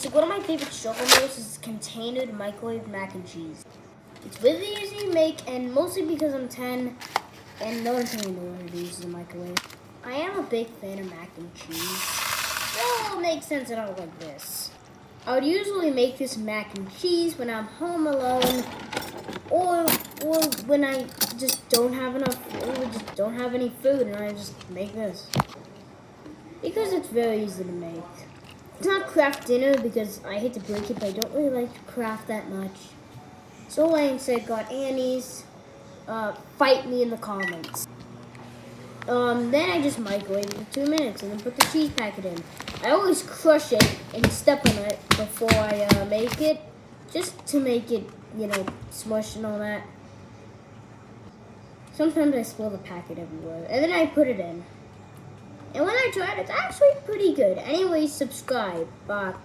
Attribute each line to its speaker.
Speaker 1: So one of my favorite struggle meals is container microwave mac and cheese. It's really easy to make, and mostly because I'm 10 and no one's going to know how to use the microwave. I am a big fan of mac and cheese. So it makes sense that I would like this. I would usually make this mac and cheese when I'm home alone, or when I just don't have any food, and I just make this. Because it's very easy to make. It's not craft dinner because I hate to break it, but I don't really like to craft that much. So I instead got Annie's. Fight me in the comments. Then I just microwave it for 2 minutes and then put the cheese packet in. I always crush it and step on it before I make it, just to make it, smush and all that. Sometimes I spill the packet everywhere, and then I put it in. And when I try it, it's actually pretty good. Anyways, subscribe. Bye.